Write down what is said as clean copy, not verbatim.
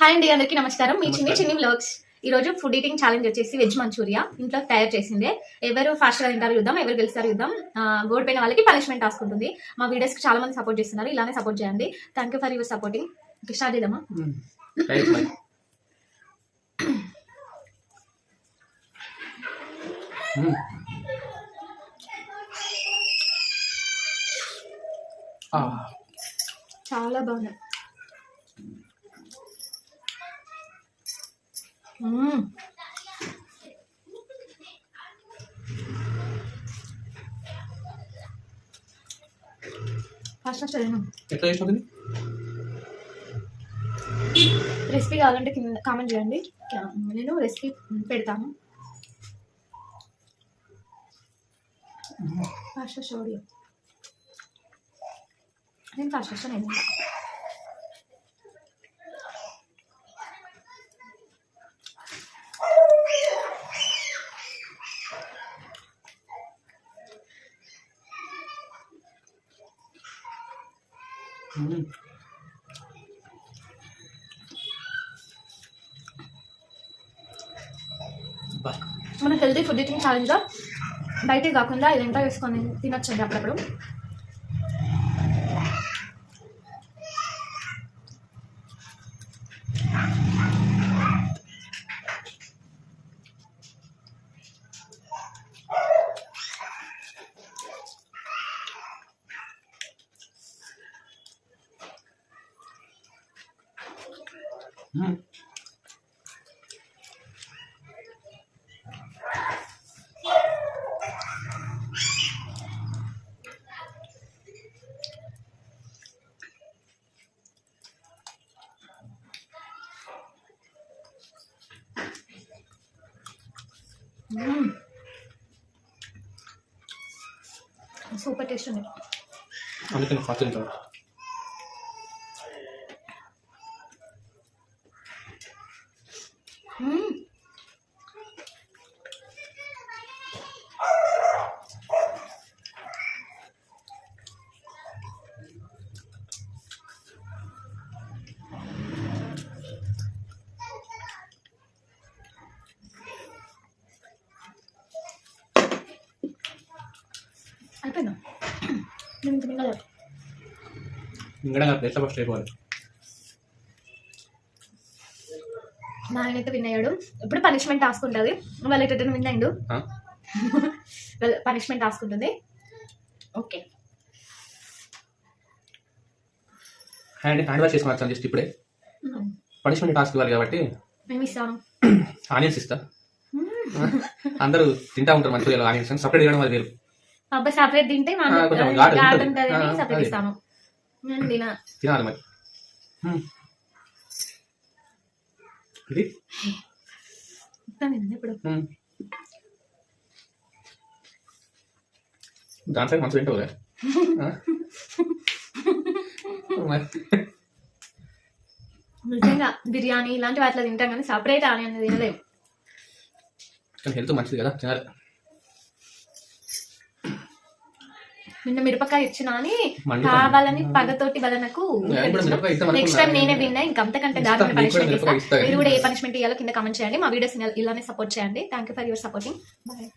Hi అండి, అందరికీ నమస్కారం. మీ చిన్ని వ్లాగ్స్. ఈ రోజు ఫుడ్ ఈటింగ్ ఛాలెంజ్ వచ్చేసి వెజ్ మంచూరియా ఇంట్లో తయారు చేసిందే. ఎవరు ఫాస్ట్ గా తింటారు చూద్దాం, ఎవరు గెలుస్తారు చూద్దాం. ఓడిపోయిన వాళ్ళకి పనిష్మెంట్ టాస్క్ ఉంటుంది. మా వీడియోస్ కి చాలా మంది సపోర్ట్ చేస్తున్నారు, ఇలానే సపోర్ట్ చేయండి. Thank you for your supporting. Start చేద్దామా? చాలా బాగుంది. ఫాస్ట్ ఎట్లా చేస్తుంది? రెసిపీ కావాలంటే కింద కామెంట్ చేయండి, నేను రెసిపీ పెడతాను. ఫాస్ట్ స్టోరీ నేను ఫాస్ట్ నేను మన హెల్తీ ఫుడ్ ఈటింగ్ ఛాలెంజ్లో బయట కాకుండా ఇదంతా వేసుకొని తినొచ్చండి అప్పుడప్పుడు. సూపర్ టేస్ట్ ఉంది. అందుకని ఫాస్ట్ తింటాను. అయిపోయిందా? నేను తినగలను. ఇంకా ప్లేస్ ఫస్ట్ అయిపోవాలి. మా ఆయన అయితే విన్ అయ్యాడు. ఇప్పుడు పనిష్మెంట్ టాస్క్ ఉంటుంది. వాళ్ళు ఎట్ట విన్ అయ్యిండు, పనిష్మెంట్ టాస్క్ ఉంటుంది. ఓకే, హ్యాండ్ వాష్ చేసుకుని జస్ట్ ఇప్పుడే పనిష్మెంట్ టాస్క్ ఇవ్వాలి కాబట్టి మేము ఇస్తాను. ఆనియన్స్ ఇస్తా. అందరూ తింటా ఉంటారు మంచిగా ఆనియన్స్, సపరేట్ చేయడం అది వేరు. అబ్బాయి సపరేట్ తింటే సపరేట్ ఇస్తాను. తినాలి మరి. ఇప్పుడు దాంట్లో మంచిగా తింటావు కదా. నిజంగా బిర్యానీ ఇలాంటి వాటిలో తింటాం కానీ సపరేట్ ఆనియన్ తినలేము. కానీ హెల్త్ మంచిది కదా, తినాలి. నిన్న మిరపకాయ ఇచ్చినా అని కావాలని పగతోటి బలనకు నెక్స్ట్ టైం నేనే విన్నా. ఇంకంతకంటే దాని పనిష్మెంట్ ఇస్తా. మీరు కూడా ఏ పనిష్మెంట్ ఇవ్వాలో కింద కామెంట్ చేయండి. మా వీడియోస్ ఇలానే సపోర్ట్ చేయండి. Thank you for your supporting. Bye.